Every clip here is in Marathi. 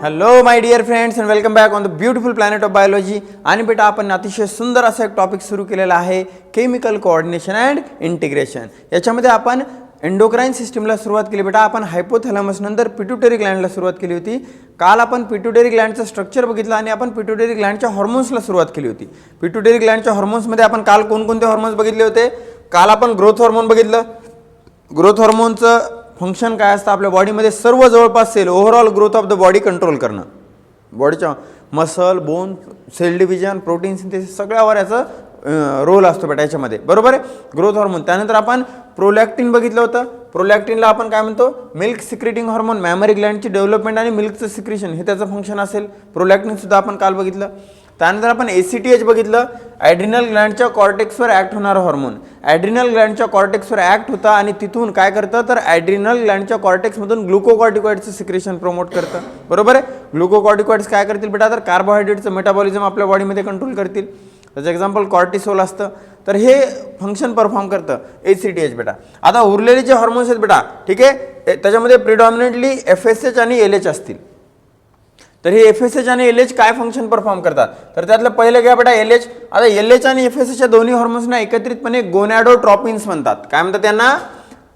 Hello my dear friends and welcome back on the beautiful planet of biology. आणि बेटा आपण अतिशय सुंदर असा एक टॉपिक सुरू केलेला आहे, केमिकल कोऑर्डिनेशन अँड इंटिग्रेशन. याच्यामध्ये आपण एंडोक्राइन सिस्टमला सुरुवात केली बेटा. आपण हायपोथॅलॅमस नंतर पिट्युटरी ग्लँडला सुरुवात केली होती. काल आपण पिट्युटरी ग्लँडचं स्ट्रक्चर बघितलं आणि आपण पिट्युटरी ग्लँडच्या हॉर्मोन्सला सुरुवात केली होती. पिट्युटरी ग्लँडच्या हॉर्मोन्समध्ये आपण काल कोणकोणते हॉर्मोन्स बघितले होते? काल आपण ग्रोथ हार्मोन बघितलं. ग्रोथ हार्मोनचं फंक्शन काय असतं? आपल्या बॉडीमध्ये सर्व जवळपास cell, overall growth of the body control करणं. बॉडीच्या muscle, bone, cell division, protein synthesis सगळ्यावर याचा रोल असतो बेटा याच्यामध्ये, बरोबर आहे. Growth hormone. त्यानंतर आपण प्रोलॅक्टिन बघितलं होतं. प्रोलॅक्टिनला आपण काय म्हणतो? Milk secreting hormone. मॅमरी ग्लँडची डेव्हलपमेंट आणि मिल्कचं सिक्रेशन हे त्याचं फंक्शन असेल. प्रोलॅक्टिन सुद्धा आपण काल बघितलं. त्यानंतर आपण ACTH बघितलं. ॲड्रिनल ग्लँडच्या कॉर्टेक्सवर ॲक्ट होणारं हार्मोन. ॲड्रिनल ग्लँडच्या कॉर्टेक्सवर ॲक्ट होतं आणि तिथून काय करतं तर ॲड्रिनल ग्लँडच्या कॉर्टेक्समधून ग्लुकोकॉर्टिकॉइडचं सिक्रेशन प्रमोट करतं, बरोबर आहे. ग्लुकोकॉर्टिकॉइड्स काय करतील बेटा? तर कार्बोहायड्रेटचं मेटाबॉलिझम आपल्या बॉडीमध्ये कंट्रोल करतील. त्याचं एक्झाम्पल कॉर्टिसोल असतं. तर हे फंक्शन परफॉर्म करतं ACTH बेटा. आता उरलेले जे हॉर्मोन्स आहेत बेटा, ठीक आहे, त्याच्यामध्ये प्रिडॉमिनंटली FSH आणि LH असतील. तर हे FSH आणि LH काय फंक्शन परफॉर्म करतात? तर त्यातलं पहिलं घ्या बेटा LH. आता LH आणि FSH या दोन्ही हॉर्मोन्सना एकत्रितपणे गोनॅडोट्रॉपिन्स म्हणतात. काय म्हणतात त्यांना?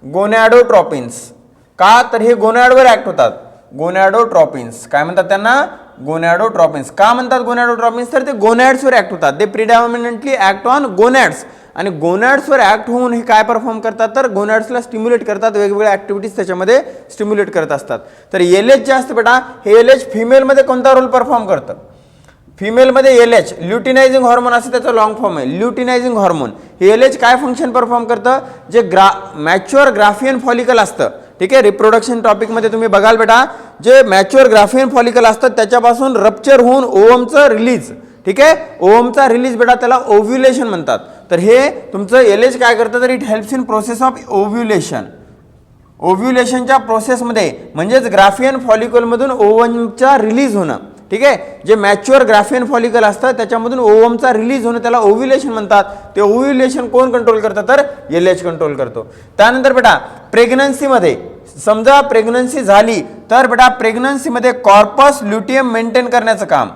गोनॅडोट्रॉपिन्स. का? तर हे गोनॅडवर ॲक्ट होतात. गोनॅडोट्रॉपिन्स काय म्हणतात त्यांना? गोनॅडोट्रॉपिन्स. का म्हणतात गोनॅडोट्रॉपिन्स? तर ते गोनॅड्सवर ॲक्ट होतात. दे प्रिडॉमिनंटली ॲक्ट ऑन गोनॅड्स. आणि गोनॅड्सवर ॲक्ट होऊन हे काय परफॉर्म करतात? तर गोनॅड्सला स्टिम्युलेट करतात. वेगवेगळ्या ॲक्टिव्हिटीज त्याच्यामध्ये स्टिम्युलेट करत असतात. तर LH जे असतं बेटा, हे LH फिमेलमध्ये कोणता रोल परफॉर्म करतं? फिमेलमध्ये LH ल्युटिनायझिंग हॉर्मोन असं त्याचं लॉंग फॉर्म आहे, ल्युटिनायझिंग हॉर्मोन. हे LH काय फंक्शन परफॉर्म करतं? जे मॅच्युअर ग्राफियन फॉलिकल असतं, ठीक आहे, रिप्रोडक्शन टॉपिकमध्ये तुम्ही बघाल बेटा, जे मॅच्युअर ग्राफियन फॉलिकल असतं त्याच्यापासून रप्चर होऊन ओवमचं रिलीज, ठीक आहे, ओवमचा रिलीज बेटा त्याला ओव्ह्युलेशन म्हणतात. तर हे तुमचं LH काय करतं? तर it helps in process of ovulation. ओव्ह्युलेशनच्या प्रोसेसमध्ये म्हणजेच ग्राफियन फॉलिकलमधून ओवमचा रिलीज होणं, ठीक आहे. जे मॅच्युअर ग्राफियन फॉलिकल असतं त्याच्यामधून ओवमचा रिलीज होणं त्याला ओव्ह्युलेशन म्हणतात. ते ओव्ह्युलेशन कोण कंट्रोल करतं? तर LH कंट्रोल करतो. त्यानंतर बेटा प्रेग्नन्सीमध्ये समजा प्रेग्नन्सी झाली तर बेटा प्रेग्नन्सीमध्ये कॉर्पस ल्युटियम मेंटेन करण्याचं काम.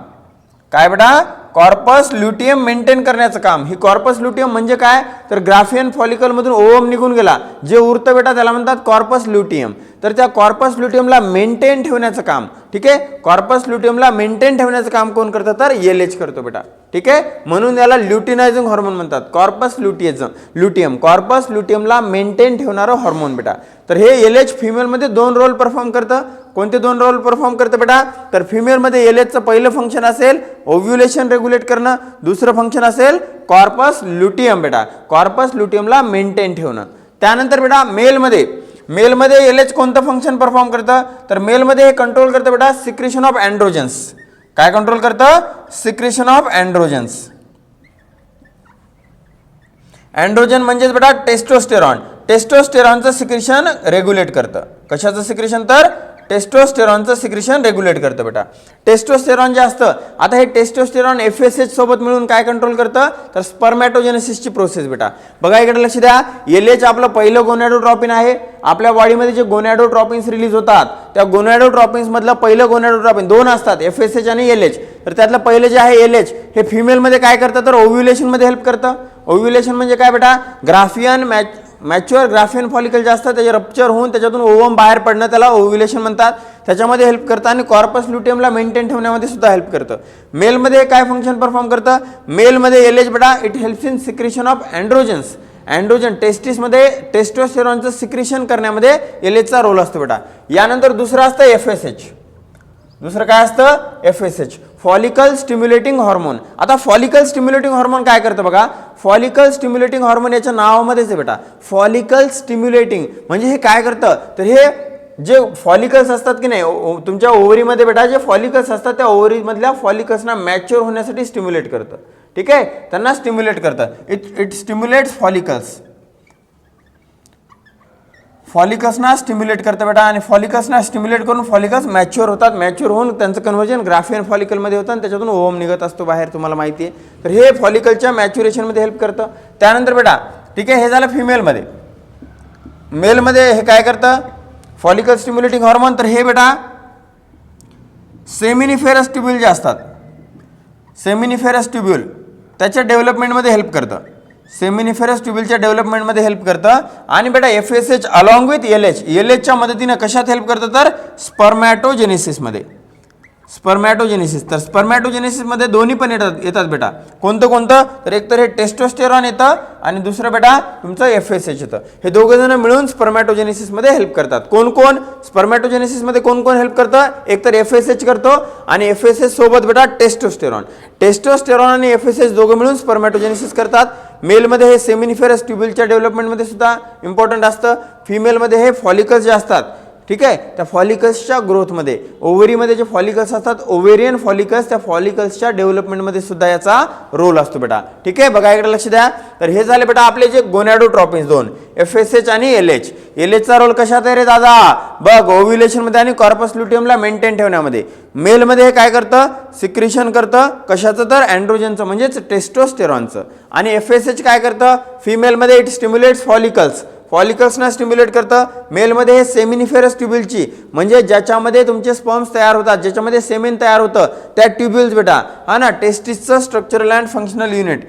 काय बेटा? कॉर्पस ल्युटियम मेंटेन करण्याचं काम. ही कॉर्पस ल्युटियम म्हणजे काय? तर ग्राफियन फॉलिकलमधून ओवम निघून गेला, जे उरतं बेटा त्याला म्हणतात कॉर्पस ल्युटियम. तर त्या कॉर्पस ल्युटियमला मेंटेन ठेवण्याचं काम, ठीक आहे, कॉर्पस ल्युटियमला मेंटेन ठेवण्याचं काम कोण करतं? तर LH करतो बेटा, ठीक आहे. म्हणून याला ल्युटिनायझिंग हॉर्मोन म्हणतात. कॉर्पस ल्युटियम कॉर्पस ल्युटियमला मेंटेन ठेवणारं हॉर्मोन बेटा. तर हे LH फिमेलमध्ये दोन रोल परफॉर्म करतं. कोणते दोन रोल परफॉर्म करतं बेटा? तर फिमेलमध्ये LHचं पहिलं फंक्शन असेल ओव्ह्युलेशन रेग्युलेट करणं, दुसरं फंक्शन असेल कॉर्पस ल्युटियम बेटा, कॉर्पस ल्युटियमला मेंटेन ठेवणं. त्यानंतर बेटा मेलमध्ये LH कोणतं फंक्शन परफॉर्म करतं? तर मेलमध्ये हे कंट्रोल करतं बेटा सिक्रेशन ऑफ अँड्रोजन्स. काय कंट्रोल करतं? Secretion of androgens. अँड्रोजन म्हणजेच बेटा टेस्टोस्टेरॉन. टेस्टोस्टेरॉनचं सिक्रेशन रेग्युलेट करतं. कशाचं सिक्रेशन? तर टेस्टोस्टेरॉनचं सिक्रेशन रेग्युलेट करतं बेटा. टेस्टोस्टेरॉन जे असतं, आता हे टेस्टोस्टेरॉन FSH सोबत मिळून काय कंट्रोल करतं? तर स्पर्मॅटोजेनेसिसची प्रोसेस बेटा. बघा इकडे लक्ष द्या. LH आपलं पहिलं गोनॅडोट्रॉपिन आहे. आपल्या बॉडीमध्ये जे गोनॅडोट्रॉपिन्स रिलीज होतात त्या गोनॅडोट्रॉपिन्स मधलं पहिलं गोनॅडोट्रॉपिन दोन असतात, FSH आणि LH. तर त्यातलं पहिलं जे आहे LH हे फिमेलमध्ये काय करतं? तर ओव्ह्युलेशनमध्ये हेल्प करतं. ओव्ह्युलेशन म्हणजे काय बेटा? मॅच्युअर ग्राफियन फॉलिकल जे असतं त्याचे रप्चर होऊन त्याच्यातून ओवम बाहेर पडणं त्याला ओव्ह्युलेशन म्हणतात. त्याच्यामध्ये हेल्प करतं आणि कॉर्पस ल्युटियमला मेंटेन ठेवण्यामध्ये सुद्धा हेल्प करतं. मेलमध्ये काय फंक्शन परफॉर्म करतं? मेलमध्ये LH बेटा it helps in secretion of androgens. Androgen टेस्टिसमध्ये टेस्टोस्टेरॉनचं सिक्रेशन करण्यामध्ये LHचा रोल असतो बेटा. यानंतर दुसरं असतं FSH. दुसरं काय असतं? FSH follicle stimulating hormone. आता फॉलिकल स्टिम्युलेटिंग हॉर्मोन काय करतं बघा? फॉलिकल स्टिम्युलेटिंग हॉर्मोन याच्या नावामध्येच आहे बेटा. फॉलिकल स्टिम्युलेटिंग म्हणजे हे काय करतं? तर हे जे फॉलिकल्स असतात की नाही तुमच्या ओव्हरीमध्ये बेटा, जे फॉलिकल्स असतात त्या ओव्हरीमधल्या फॉलिकल्सना मॅच्युअर होण्यासाठी स्टिम्युलेट करतं, ठीक आहे, त्यांना स्टिम्युलेट करतं. It stimulates follicles. फॉलिकल्सना स्टिम्युलेट करतं बेटा. आणि फॉलिकल्सना स्टिम्युलेट करून फॉलिकल्स मॅच्युअर होतात. मॅच्युअर होऊन त्यांचं कन्व्हर्जन ग्राफियन फॉलिकलमध्ये होतं आणि त्याच्यातून ओव्हम निघत असतो बाहेर, तुम्हाला माहिती आहे. तर हे फॉलिकलच्या मॅच्युरेशनमध्ये हेल्प करतं. त्यानंतर बेटा, ठीक आहे, हे झालं फिमेलमध्ये. मेलमध्ये हे काय करतं? Follicle stimulating hormone. तर हे बेटा सेमिनिफेरस ट्युब्यूल जे असतात, सेमिनिफेरस ट्युब्यूल त्याच्या डेव्हलपमेंटमध्ये हेल्प करतं, सेमिनिफेरस ट्युब्यूलच्या डेव्हलपमेंटमध्ये हेल्प करतं. आणि बेटा FSH अलॉंग विथ LHच्या मदतीनं कशात हेल्प करतं तर स्पर्मॅटोजेनेसिसमध्ये, स्पर्मॅटोजेनेसिस. तर स्पर्मॅटोजेनेसिसमध्ये दोन्ही पण येतात बेटा. कोणतं तर एक तर हे टेस्टोस्टेरॉन येतं आणि दुसरं बेटा तुमचं FSH येतं. हे दोघं जण मिळून स्पर्मॅटोजेनेसिसमध्ये हेल्प करतात. कोण स्पर्मॅटोजेनेसिसमध्ये कोण हेल्प करतं, एक तर FSH करतो आणि FSH सोबत बेटा टेस्टोस्टेरॉन आणि FSH दोघं मिळून स्पर्मॅटोजेनेसिस करतात. मेलमध्ये हे सेमिनिफेरस ट्युब्यूलच्या डेव्हलपमेंटमध्ये सुद्धा इम्पॉर्टंट असतं. फिमेलमध्ये हे फॉलिकल्स जे असतात, ठीक आहे, त्या फॉलिकल्सच्या ग्रोथमध्ये, ओव्हरीमध्ये जे फॉलिकल्स असतात, ओव्हेरियन फॉलिकल्स, त्या फॉलिकल्सच्या डेव्हलपमेंटमध्ये सुद्धा याचा रोल असतो बेटा. ठीक आहे, बघा इकडे लक्ष द्या. तर हे झाले बेटा आपले जे गोनॅडोट्रॉपिन्स दोन, FSH आणि LHचा रोल कशात आहे रे दादा, बघ ओव्ह्युलेशनमध्ये आणि कॉर्पस ल्युटियमला मेंटेन ठेवण्यामध्ये. मेलमध्ये हे काय करतं, सिक्रिशन करतं, कशाचं तर अँड्रोजनचं म्हणजेच टेस्टोस्टेरॉनचं. आणि FSH काय करतं, फिमेलमध्ये इट स्टिम्युलेट्स फॉलिकल्सना स्टिम्युलेट करतं. मेलमध्ये हे सेमिनिफेरस ट्युब्यूलची म्हणजे ज्याच्यामध्ये तुमचे स्पर्म्स तयार होतात, ज्याच्यामध्ये सेमेन तयार होतं, त्या ट्युब्यूल्स बेटा, हा ना, टेस्टिसचं structural and functional unit,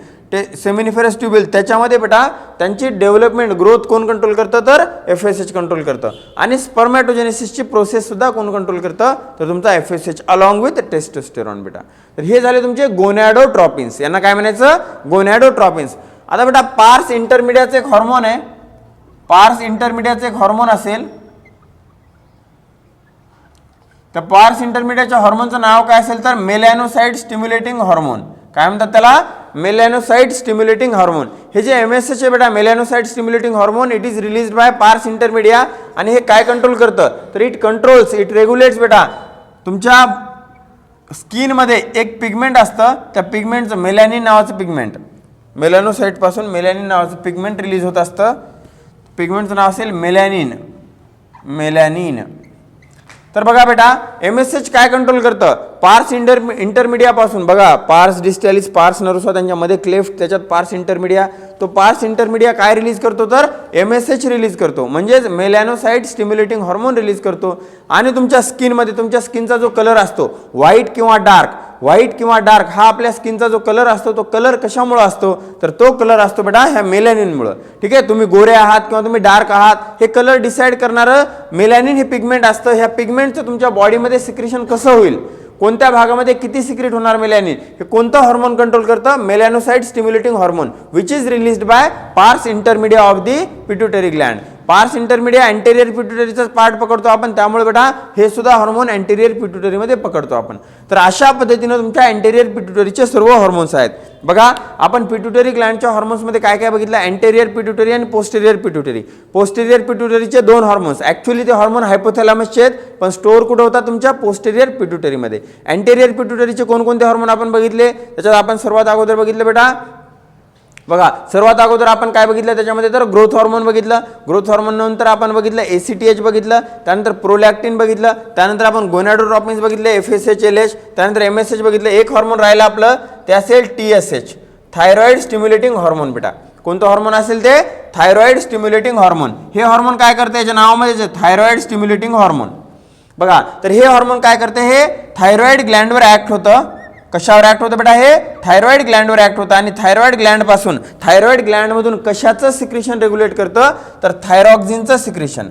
seminiferous tubule, त्याच्यामध्ये बेटा त्यांची डेव्हलपमेंट ग्रोथ कोण कंट्रोल करतं तर FSH कंट्रोल करतं. आणि स्पर्मॅटोजेनेसिसची प्रोसेस सुद्धा कोण कंट्रोल करतं तर तुमचा FSH अलॉंग विथ टेस्टोस्टेरॉन बेटा. तर हे झाले तुमचे गोनॅडोट्रॉपिन्स. यांना काय म्हणायचं, गोनॅडोट्रॉपिन्स. आता बेटा पार्स इंटरमिडियाचं एक हॉर्मोन आहे, पार्स इंटरमिडियाचं एक हॉर्मोन असेल, तर पार्स इंटरमिडियाच्या हॉर्मोनचं नाव काय असेल तर मेलॅनोसाइट स्टिम्युलेटिंग हॉर्मोन. काय म्हणतात त्याला, मेलॅनोसाइट स्टिम्युलेटिंग हॉर्मोन. हे जे MSH आहे बेटा, melanocyte stimulating hormone, it is released by pars intermedia. आणि हे काय कंट्रोल करतं तर इट रेग्युलेट्स बेटा तुमच्या स्किनमध्ये एक पिगमेंट असतं, त्या पिगमेंटचं मेलॅनिन नावाचं पिगमेंट, मेलॅनोसाइट पासून मेलॅनिन नावाचं पिगमेंट रिलीज होत असतं. पिगमेंटचं नाव असेल मेलॅनिन. तर बघा बेटा MSH काय कंट्रोल करतं, पार्स इंटरमिडियापासून, बघा पार्स डिस्टॅलिस, पार्स नर्व्हस त्यांच्यामध्ये क्लेफ्ट, त्याच्यात पार्स इंटरमिडिया. तो पार्स इंटरमिडिया काय रिलीज करतो तर MSH रिलीज करतो, म्हणजेच मेलॅनोसाइट स्टिम्युलेटिंग हॉर्मोन रिलीज करतो. आणि तुमच्या स्किनमध्ये, तुमच्या स्किनचा जो कलर असतो व्हाईट किंवा डार्क, हा आपल्या स्किनचा जो कलर असतो, तो कलर कशामुळे असतो तर तो कलर असतो बेटा ह्या मेलॅनिनमुळं. ठीक आहे, तुम्ही गोरे आहात किंवा तुम्ही डार्क आहात, हे कलर डिसाईड करणारं मेलॅनिन हे पिगमेंट असतं. ह्या पिगमेंटचं तुमच्या बॉडीमध्ये सिक्रेशन कसं होईल, कोणत्या भागामध्ये किती सिक्रेट होणार मेलॅनिन, हे कोणतं हॉर्मोन कंट्रोल करतं, melanocyte stimulating hormone, which is released by pars intermedia of the pituitary gland. Pars intermedia anterior पिट्युटरीचा part पकडतो आपण, त्यामुळे बेटा हे सुद्धा हॉर्मोन अँटेरियर पिट्युटरीमध्ये पकडतो आपण. तर अशा पद्धतीनं तुमच्या अँटेरियर पिट्युटरीचे सर्व हॉर्मोन्स आहेत. बघा आपण पिट्युटरी ग्लँडच्या हॉर्मोन्समध्ये काय काय बघितलं, अँटेरियर पिट्युटरी आणि पोस्टेरियर पिट्युटरी. पोस्टेरियर पिट्युटरीचे दोन हॉर्मोन्स, ॲक्च्युअली ते हॉर्मोन हायपोथॅलॅमसचे आहेत, पण स्टोअर कुठं होतात तुमच्या पोस्टेरियर पिट्युटरीमध्ये. अँटेरियर पिट्युटरीचे कोणकोणते हॉर्मोन आपण बघितले, त्याच्यात आपण सर्वात अगोदर बघितलं बेटा, बघा सर्वात अगोदर आपण काय बघितलं त्याच्यामध्ये तर ग्रोथ हॉर्मोन बघितलं. ग्रोथ हॉर्मोन नंतर आपण बघितलं ACTH बघितलं, त्यानंतर प्रोलॅक्टिन बघितलं, त्यानंतर आपण गोनॅडोट्रॉपिन्स बघितले, FSH LH, त्यानंतर MSH बघितलं. एक हॉर्मोन राहिलं आपलं, ते असेल TSH, थायरॉइड स्टिम्युलेटिंग हॉर्मोन बेटा. कोणतं हॉर्मोन असेल ते थायरॉइड स्टिम्युलेटिंग हॉर्मोन. हे हॉर्मोन काय करते, याच्या नावामध्ये थायरॉइड स्टिम्युलेटिंग हॉर्मोन. बघा तर हे हॉर्मोन काय करते, हे थायरॉइड ग्लँडवर ऍक्ट होतं. कशावर ऍक्ट होतं बेटा, हे थायरॉइड ग्लँडवर ऍक्ट होतं. आणि थायरॉइड ग्लँडपासून, थायरॉइड ग्लँडमधून कशाचं सिक्रेशन रेग्युलेट करतं तर थायरॉक्झिनचं सिक्रेशन.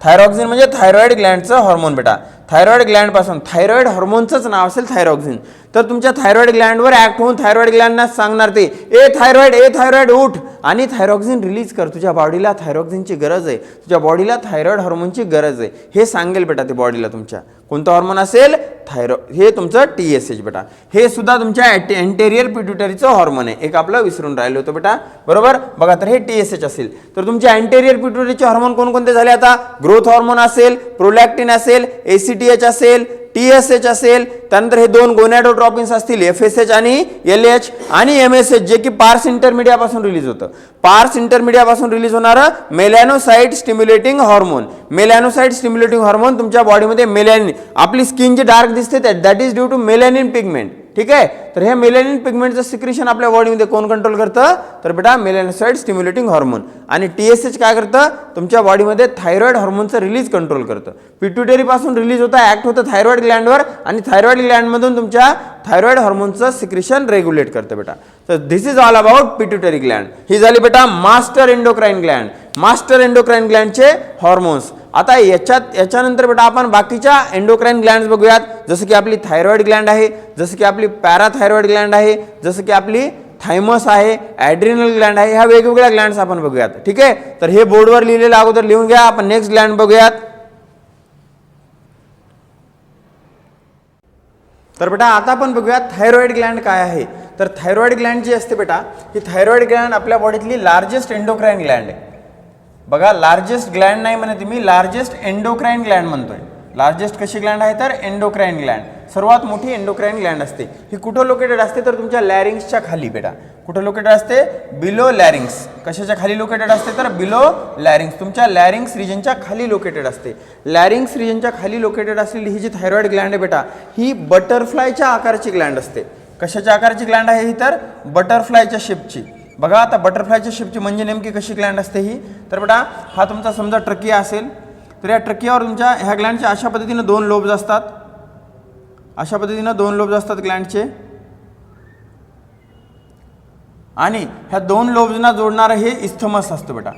थायरॉक्झिन म्हणजे थायरॉइड ग्लँडचं हॉर्मोन बेटा. थायरॉइड ग्लँडपासून, थायरॉइड हॉर्मोनचंच नाव असेल थायरॉक्झिन. तर तुमच्या थायरॉइड ग्लँडवर ऍक्ट होऊन थायरॉइड ग्लँडना सांगणार ते ए थायरॉइड उठ आणि थायरॉक्झिन रिलीज कर, तुझ्या बॉडीला थायरॉक्झिनची गरज आहे, तुझ्या बॉडीला थायरॉइड हॉर्मोनची गरज आहे, हे सांगेल बेटा ते बॉडीला तुमच्या. कोणतं हॉर्मोन असेल, हे तुमचं TSH बेटा. हे सुद्धा तुमच्या अँटेरियर पिट्युटरीचं हॉर्मोन आहे. एक आपलं विसरून राहिलं होतं बेटा, बरोबर. बघा तर हे TSH असेल. तर तुमचे अँटेरियर पिट्युटरीचे हॉर्मोन कोणकोणते झाले आता, ग्रोथ हॉर्मोन असेल, प्रोलॅक्टिन असेल, ACTH असेल, TSH असेल, त्यानंतर हे दोन गोनॅडोट्रॉपिन्स असतील FSH आणि LH, आणि MSH जे की पार्स इंटरमिडियापासून रिलीज होतं. पार्स इंटरमिडियापासून रिलीज होणारं melanocyte stimulating hormone. Melanocyte stimulating hormone तुमच्या बॉडीमध्ये मेलॅनिन, आपली स्किन जी डार्क दिसते that is due to melanin pigment. ठीक आहे. तर हे मेलॅनिन पिगमेंटचं सिक्रेशन आपल्या बॉडीमध्ये कोण कंट्रोल करतं, तर बेटा मेलॅनोसाइट स्टिम्युलेटिंग हार्मोन. आणि TSH काय करतं, तुमच्या बॉडीमध्ये थायरॉइड हार्मोनचं रिलीज कंट्रोल करतं. पिट्युटरी पासून रिलीज होतं, ऍक्ट होतं थायरॉइड ग्लँडवर आणि थायरॉइड ग्लँडमधून तुमच्या थायरॉइड हार्मोनचं सिक्रेशन रेग्युलेट करतं बेटा. तर this is all about pituitary gland. ही झाली बेटा master endocrine gland. Master endocrine ग्लँडचे हॉर्मोन्स. आता याच्यानंतर बेटा आपण बाकीच्या एंडोक्राइन ग्लँड्स बघूयात, जसं की आपली थायरॉइड ग्लँड आहे, जसं की आपली पॅराथायरॉइड ग्लँड आहे, जसं की आपली थायमस आहे, ॲड्रिनल ग्लँड आहे. ह्या वेगवेगळ्या ग्लँड्स आपण बघूयात. ठीक आहे. तर हे बोर्डवर लिहिलेलं अगोदर लिहून घ्या. आपण नेक्स्ट ग्लँड बघूयात. तर बेटा आता आपण बघूया थायरॉइड ग्लँड काय आहे. तर थायरॉइड ग्लँड जी असते बेटा, ही थायरॉइड ग्लँड आपल्या बॉडीतली लार्जेस्ट एंडोक्राइन ग्लँड आहे. बघा, लार्जेस्ट ग्लँड नाही म्हणते मी, लार्जेस्ट एंडोक्राइन ग्लँड म्हणतोय. लार्जेस्ट कशी ग्लँड आहे, तर एंडोक्राइन ग्लँड. सर्वात मोठी एंडोक्राइन ग्लँड असते. ही कुठं लोकेटेड असते, तर तुमच्या लॅरिंग्सच्या खाली बेटा. कुठं लोकेटेड असते, बिलो लॅरिंग्स. कशाच्या खाली लोकेटेड असते, तर बिलो लॅरिंग्स. तुमच्या लॅरिंग्स रिजनच्या खाली लोकेटेड असते. लॅरिंग्स रिजनच्या खाली लोकेटेड असलेली ही जी थायरॉइड ग्लँड आहे बेटा, ही बटरफ्लायच्या आकाराची ग्लँड असते. कशाच्या आकाराची ग्लँड आहे ही, तर बटरफ्लायच्या शेपची. बघा, आता बटरफ्लायच्या शेपची म्हणजे नेमकी कशी ग्लँड असते ही, तर बेटा हा तुमचा समजा ट्रकिया असेल, तर या ट्रकियावर तुमच्या ह्या ग्लँडच्या अशा पद्धतीनं दोन लोब्स असतात. अशा पद्धतीनं दोन लोब्स असतात ग्लँडचे. आणि ह्या दोन लोब्सना जोडणारं हे इस्थमस असतं बेटा.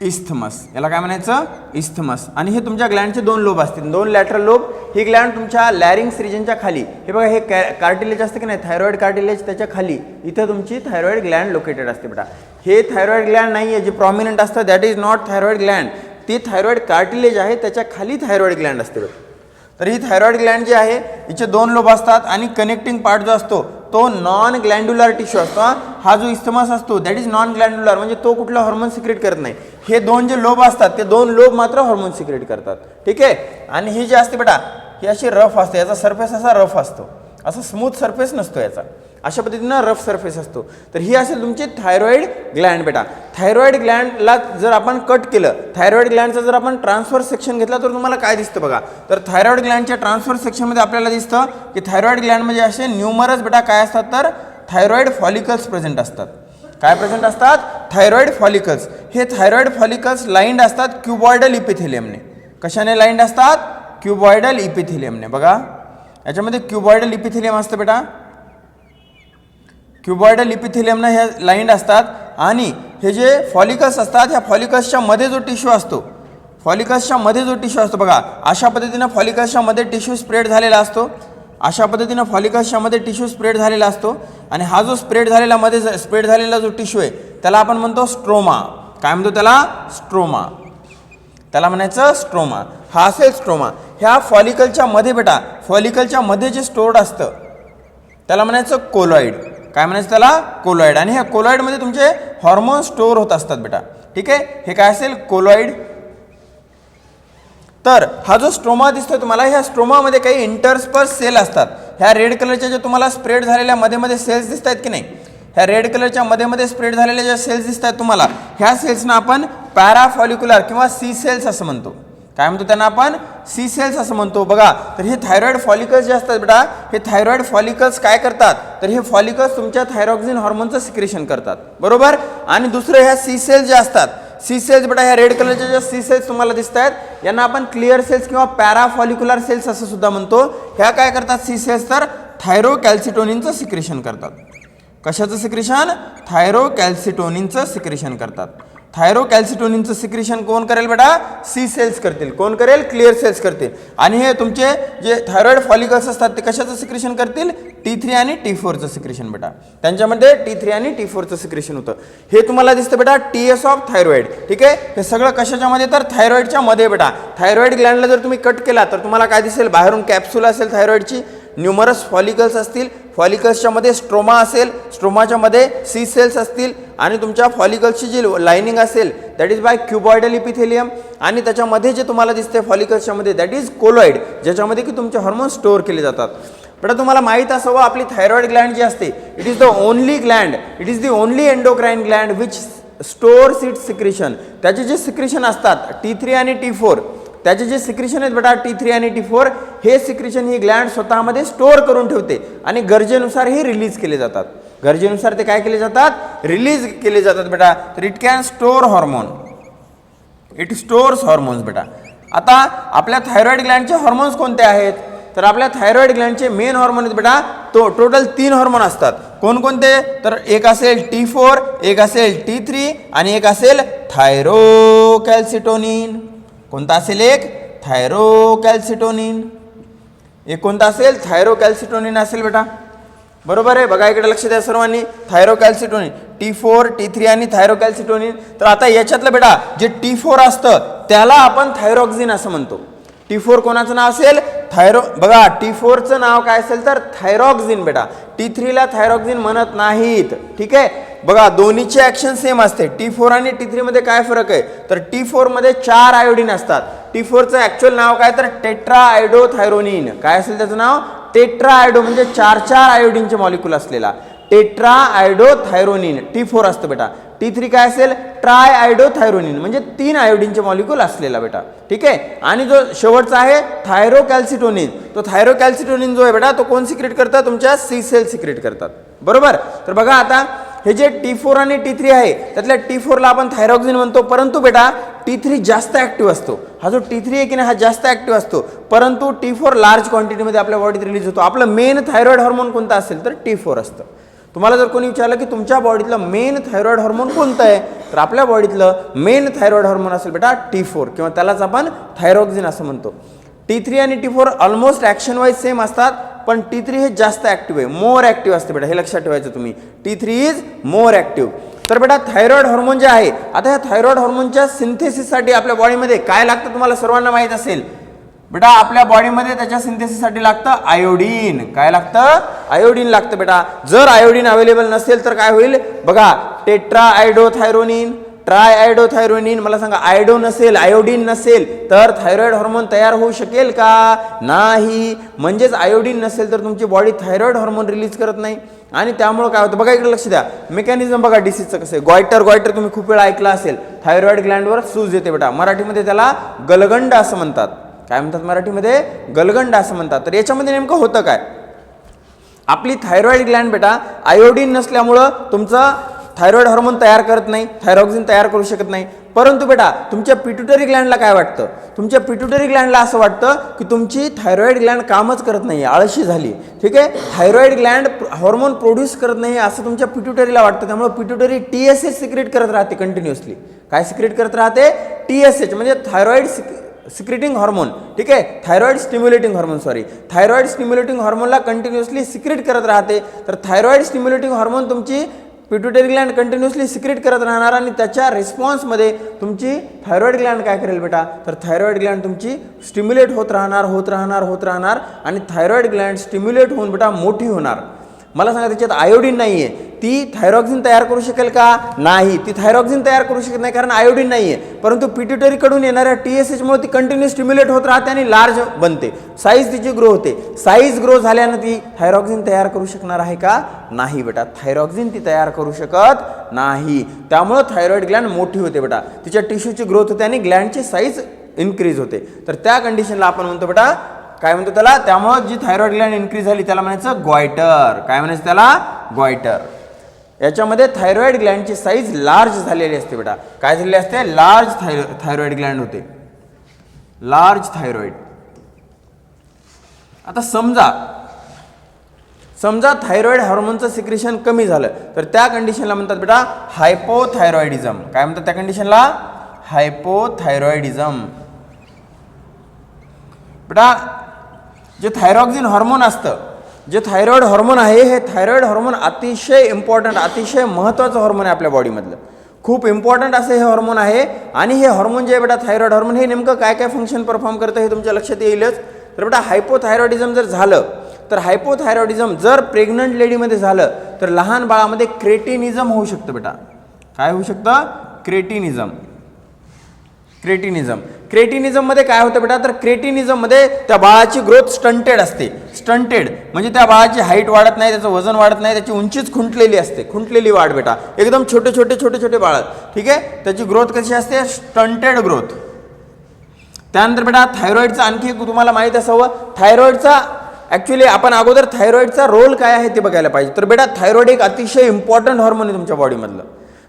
इस्थमस, याला काय म्हणायचं, इस्थमस. आणि हे तुमच्या ग्लँडचे दोन लोब असतील, दोन लॅटरल लोब. ही ग्लँड तुमच्या लॅरिंग्स रिजनच्या खाली, हे बघा हे कार्टिलेज असते की नाही, थायरॉइड कार्टिलेज, त्याच्या खाली इथं तुमची थायरॉइड ग्लँड लोकेटेड असते बेटा. हे थायरॉइड ग्लँड नाही आहे जे प्रॉमिनंट असतं, that is not thyroid Gland. ती थायरॉइड कार्टिलेज आहे, त्याच्या खाली थायरॉइड ग्लँड असते बेटा. तर ही थायरॉइड ग्लँड जी आहे हिचे दोन लोब असतात आणि कनेक्टिंग पार्ट जो असतो तो नॉन ग्लँड्युलर टिश्यू असतो. हा जो इस्थमस असतो दॅट इज नॉन ग्लँड्युलर, म्हणजे तो कुठला हॉर्मोन सिक्रेट करत नाही. हे दोन जे लोब असतात ते दोन लोब मात्र हॉर्मोन सिक्रेट करतात. ठीक आहे. आणि ही जी असते बेटा, ही अशी रफ असते, याचा सरफेस असा रफ असतो, असा स्मूथ सरफेस नसतो याचा, अशा पद्धतीनं रफ सरफेस असतो. तर ही असेल तुमची थायरॉइड ग्लँड बेटा. थायरॉइड ग्लँडला जर आपण कट केलं, थायरॉइड ग्लँडचा जर आपण ट्रान्सफर सेक्शन घेतला, तर तुम्हाला काय दिसतं बघा. तर थायरॉइड ग्लँडच्या ट्रान्सफर सेक्शनमध्ये आपल्याला दिसतं की थायरॉइड ग्लँडमध्ये असे न्यूमरस बेटा काय असतात, तर थायरॉइड फॉलिकल्स प्रेझेंट असतात. काय प्रेझेंट असतात, थायरॉइड फॉलिकल्स. हे थायरॉइड फॉलिकल्स लाइंड असतात क्युबॉइडल इपिथेलियमने. कशाने लाइंड असतात, क्युबॉइडल इपिथेलियमने. बघा, याच्यामध्ये क्युबॉइडल इपिथेलियम असतं बेटा. क्युबॉइडल इपिथेलियमना ह्या लाइंड असतात. आणि हे जे फॉलिकल्स असतात, ह्या फॉलिकल्सच्या मध्ये जो टिश्यू असतो, फॉलिकल्सच्या मध्ये जो टिश्यू असतो बघा, अशा पद्धतीनं फॉलिकल्सच्या मध्ये टिश्यू स्प्रेड झालेला असतो. अशा पद्धतीनं फॉलिकल्सच्या मध्ये टिश्यू स्प्रेड झालेला असतो. आणि हा जो स्प्रेड झालेला जो टिश्यू आहे त्याला आपण म्हणतो स्ट्रोमा. काय म्हणतो त्याला, स्ट्रोमा. त्याला म्हणायचं स्ट्रोमा. हा असेल स्ट्रोमा. ह्या फॉलिकलच्या मध्ये बेटा, फॉलिकलच्या मध्ये जे स्टोर्ड असतं त्याला म्हणायचं कोलॉइड. काय म्हणायचं त्याला, कोलॉइड. आणि ह्या कोलॉइडमध्ये तुमचे हॉर्मोन स्टोअर होत असतात बेटा. ठीक आहे. हे काय असेल, कोलॉइड. तर हा जो स्ट्रोमा दिसतोय तुम्हाला, ह्या स्ट्रोमामध्ये काही इंटरस्पर्स सेल असतात. ह्या रेड कलरच्या ज्या तुम्हाला स्प्रेड झालेल्या मध्ये सेल्स दिसत आहेत की नाही, ह्या रेड कलरच्या मध्ये स्प्रेड झालेल्या ज्या सेल्स दिसत आहेत तुम्हाला, ह्या सेल्सना आपण पॅराफॉलिक्युलर किंवा सी सेल्स असं म्हणतो. काय म्हणतो त्यांना आपण, सी सेल्स असं म्हणतो. बघा, तर हे थायरॉइड फॉलिकल्स जे असतात बेटा, हे थायरॉइड फॉलिकल्स काय करतात, तर हे फॉलिकल्स तुमच्या थायरॉक्सिन हॉर्मोनचं सिक्रेशन करतात. बरोबर. आणि दुसरं ह्या सी सेल्स जे असतात, सी सेल्स बेटा, ह्या रेड कलरच्या ज्या सी सेल्स तुम्हाला दिसत आहेत यांना आपण क्लिअर सेल्स किंवा पॅराफॉलिक्युलर सेल्स असं सुद्धा म्हणतो. ह्या काय करतात सी सेल्स, तर थायरोकॅल्सिटोनिनचं सिक्रेशन करतात. कशाचं सिक्रेशन, थायरोकॅल्सिटोनिनचं सिक्रेशन करतात. थायरोकॅल्सिटोनिनचं सिक्रेशन कोण करेल बेटा, सी सेल्स करतील. कोण करेल, क्लिअर सेल्स करतील. आणि हे तुमचे जे थायरॉइड फॉलिकल्स असतात ते कशाचं सिक्रेशन करतील, T3 आणि T4चं सिक्रेशन बेटा. त्यांच्यामध्ये T3 आणि T4चं सिक्रेशन होतं. हे तुम्हाला दिसतं बेटा TS ऑफ थायरॉइड. ठीक आहे. हे सगळं कशाच्या मध्ये, तर थायरॉइडच्या मध्ये बेटा. थायरॉइड ग्लँडला जर तुम्ही कट केला तर तुम्हाला काय दिसेल, बाहेरून कॅप्सूल असेल थायरॉइडची, न्यूमरस फॉलिकल्स असतील, फॉलिकल्सच्या मध्ये स्ट्रोमा असेल, स्ट्रोमाच्या मध्ये सी सेल्स असतील, आणि तुमच्या फॉलिकल्सची जी लाइनिंग असेल दॅट इज बाय क्युबॉइडल इपिथेलियम, आणि त्याच्यामध्ये जे तुम्हाला दिसते फॉलिकल्सच्या मध्ये दॅट इज कोलॉइड, ज्याच्यामध्ये की तुमचे हार्मोन स्टोअर केले जातात. बेटा तुम्हाला माहीत असावं, आपली थायरॉइड ग्लँड जी असते it is the only Gland, it is the only endocrine Gland which stores it's secretion. त्याचे जे सिक्रेशन असतात T3 आणि T4, त्याचे जे सिक्रेशन आहेत बेटा T3 आणि T4 हे सिक्रेशन ही ग्लँड स्वतःमध्ये स्टोअर करून ठेवते आणि गरजेनुसार हे रिलीज केले जातात. गरजेनुसार ते काय केले जातात, रिलीज केले जातात बेटा. तर it can store hormone, it stores hormones बेटा. आता आपल्या थायरॉइड ग्लँडचे हॉर्मोन्स कोणते आहेत, तर आपल्या थायरॉइड ग्लँडचे मेन हॉर्मोन आहेत बेटा टोटल 3 हॉर्मोन असतात. कोणकोणते, तर एक असेल T4, एक असेल T3 आणि एक असेल थायरोकॅल्सिटोनिन. कोणता असेल, एक थायरोकॅल्सिटोनिन. एक कोणता असेल, थायरोकॅल्सिटोनिन असेल बेटा. बरोबर आहे. बघा इकडे लक्ष द्या सर्वांनी, थायरोकॅल्सिटोनिन T4, T3 आणि थायरोकॅल्सिटोनिन. तर आता याच्यातलं बेटा जे T4 असतं त्याला आपण थायरॉक्सिन असं म्हणतो. T4 कोणाचं नाव असेल, बघा T4चं नाव काय असेल तर थायरॉक्सिन बेटा. T3 ला थायरॉक्सिन म्हणत नाहीत. ठीक आहे. बघा दोन्हीचे ऍक्शन सेम असते. T4 आणि T3 मध्ये काय फरक आहे, तर T4 मध्ये 4 आयोडीन असतात. T4चं ऍक्च्युअल नाव काय तर टेट्राआयडोथायरोनिन. काय असेल त्याचं नाव, टेट्राआयडो म्हणजे 4 आयोडीनचे मॉलिक्यूल असलेला टेट्राआयडोथायरोनिन T4 असतं बेटा. T3 काय असेल, ट्रायआयडोथायरोनिन म्हणजे 3 आयोडीनचे मॉलिक्यूल असलेला बेटा. ठीक आहे. आणि जो शेवटचा आहे थायरोकॅल्सिटोनिन, तो थायरोकॅल्सिटोनिन जो आहे बेटा तो कोण सिक्रेट करतात, तुमच्या सी सेल सिक्रेट करतात. बरोबर. तर बघा आता हे जे T4 आणि T3 आहे त्यातल्या T4 ला आपण थायरॉक्सिन म्हणतो, परंतु बेटा T3 जास्त ऍक्टिव्ह असतो. हा जो T3 आहे की नाही हा जास्त ऍक्टिव्ह असतो, परंतु T4 लार्ज क्वांटिटीमध्ये आपल्या बॉडीत रिलीज होतो. आपलं मेन थायरॉइड हॉर्मोन कोणता असेल तर T4 असतं. तुम्हाला जर कोणी विचारलं की तुमच्या बॉडीतलं मेन थायरॉइड हॉर्मोन कोणतं आहे, तर आपल्या बॉडीतलं मेन थायरॉइड हॉर्मोन असेल बेटा T4 किंवा त्यालाच आपण थायरॉक्सिन असं म्हणतो. T3 आणि T4 almost action wise same असतात, पण T3 हे जास्त ऍक्टिव्ह आहे, मोर ऍक्टिव्ह असते बेटा. हे लक्षात ठेवायचं तुम्ही, T3 इज मोर ऍक्टिव्ह. तर बेटा थायरॉइड हॉर्मोन जे आहे, आता ह्या थायरॉइड हॉर्मोनच्या सिंथेसिससाठी आपल्या बॉडीमध्ये काय लागतं तुम्हाला सर्वांना माहीत असेल बेटा. आपल्या बॉडीमध्ये त्याच्या सिंथेसिससाठी लागतं आयोडीन. काय लागतं, आयोडीन लागतं बेटा. जर आयोडीन अवेलेबल नसेल तर काय होईल बघा, टेट्राआयडोथायरोनिन, ट्रायआयडोथायरोनिन. मला सांगा, आयोडो नसेल, आयोडीन नसेल तर थायरॉइड हॉर्मोन तयार होऊ शकेल का, नाही. म्हणजेच आयोडीन नसेल तर तुमची बॉडी थायरॉइड हॉर्मोन रिलीज करत नाही आणि त्यामुळे काय होतं बघा. इकडे लक्ष द्या, मेकॅनिझम बघा डिसीजचं कसं आहे. गॉयटर तुम्ही खूप वेळा ऐकलं असेल. थायरॉइड ग्लँडवर सूज येते बेटा. मराठीमध्ये त्याला गलगंड असं म्हणतात. काय म्हणतात मराठीमध्ये, गलगंड असं म्हणतात. तर याच्यामध्ये नेमकं होतं काय, आपली थायरॉइड ग्लँड बेटा आयोडीन नसल्यामुळं तुमचं थायरॉइड हॉर्मोन तयार करत नाही, थायरॉक्सिन तयार करू शकत नाही. परंतु बेटा तुमच्या पिट्युटरी ग्लँडला काय वाटतं, तुमच्या पिट्युटरी ग्लँडला असं वाटतं की तुमची थायरॉइड ग्लँड कामच करत नाही, आळशी झाली. ठीक आहे. थायरॉइड ग्लँड हॉर्मोन प्रोड्यूस करत नाही असं तुमच्या पिट्युटरीला वाटतं. त्यामुळे पिट्युटरी TSH सिक्रेट करत राहते कंटिन्युअसली. काय सिक्रेट करत राहते, TSH म्हणजे थायरॉइड सिक्रेटिंग हॉर्मोन. ठीक आहे. Thyroid stimulating hormone, thyroid stimulating हॉर्मोनला कंटिन्युअसली सिक्रेट करत राहते. तर थायरॉइड स्टिम्युलेटिंग हॉर्मोन तुमची पिट्युटरी ग्लँड कंटिन्युअसली सिक्रेट करत राहणार आणि त्याच्या रिस्पॉन्समध्ये तुमची थायरॉइड ग्लँड काय करेल बेटा, तर थायरॉइड ग्लँड तुमची स्टिम्युलेट होत राहणार आणि थायरॉइड ग्लँड स्टिम्युलेट होऊन बेटा मोठी होणार. मला सांगा, त्याच्यात आयोडीन नाहीये, ती थायरॉक्सिन तयार करू शकेल का, नाही. ती थायरॉक्सिन तयार करू शकत नाही कारण आयोडीन नाहीये. परंतु पिट्युटरीकडून येणाऱ्या TSH मुळे ती कंटिन्यू स्टिम्युलेट होत राहते आणि लार्ज बनते, साईज तिची ग्रो होते. साईज ग्रो झाल्यानं ती थायरॉक्सिन तयार करू शकणार आहे का, नाही बेटा. थायरॉक्सिन ती तयार करू शकत नाही. त्यामुळं थायरॉइड ग्लँड मोठी होते बेटा, तिच्या टिश्यूची ग्रोथ होते आणि ग्लँडची साईज इन्क्रीज होते. तर त्या कंडिशनला आपण म्हणतो बेटा, काय म्हणतो त्याला, त्यामुळं जी थायरॉइड ग्लँड इन्क्रीज झाली त्याला म्हणायचं गॉयटर. काय म्हणायचं त्याला, गॉयटर. याच्यामध्ये थायरॉइड ग्लँडची साईज लार्ज झालेली असते बेटा. काय झालेली असते, लार्ज थायरॉइड ग्लँड होते, लार्ज थायरॉइड. आता समजा थायरॉइड हार्मोनचं सिक्रेशन कमी झालं तर त्या कंडिशनला म्हणतात बेटा हायपोथायरॉइडिझम. काय म्हणतात त्या कंडिशनला, हायपोथायरॉइडिझम. बेटा जे थायरॉक्सिन हॉर्मोन असतं, जे थायरॉइड हॉर्मोन आहे, हे थायरॉइड हॉर्मोन अतिशय इम्पॉर्टंट, अतिशय महत्त्वाचं हॉर्मोन आहे आपल्या बॉडीमधलं. खूप इम्पॉर्टंट असं हे हॉर्मोन आहे. आणि हे हॉर्मोन जे आहे बेटा थायरॉइड हॉर्मोन, हे नेमकं काय काय फंक्शन परफॉर्म करतं हे तुमच्या लक्षात येईलच. तर बेटा हायपोथायरॉइडिझम जर झालं तर हायपोथायरॉइडिझम जर प्रेग्नंट लेडीमध्ये झालं तर लहान बाळामध्ये क्रेटिनिझम होऊ शकतं बेटा. काय होऊ शकतं, क्रेटिनिझम. क्रेटिनिझम मध्ये काय होतं बेटा, तर क्रेटिनिझम मध्ये त्या बाळाची ग्रोथ स्टंटेड असते. स्टंटेड म्हणजे त्या बाळाची हाईट वाढत नाही, त्याचं वजन वाढत नाही, त्याची उंचीच खुंटलेली असते, खुंटलेली वाढ बेटा. एकदम छोटे छोटे बाळ. ठीक आहे. त्याची ग्रोथ कशी असते, स्टंटेड ग्रोथ. त्यानंतर बेटा थायरॉइडचा आणखी एक तुम्हाला माहित असावं, थायरॉइडचा ॲक्च्युली आपण अगोदर थायरॉइडचा रोल काय आहे ते बघायला पाहिजे. तर बेटा थायरॉइड एक अतिशय इम्पॉर्टंट हॉर्मोन आहे तुमच्या बॉडीमधलं.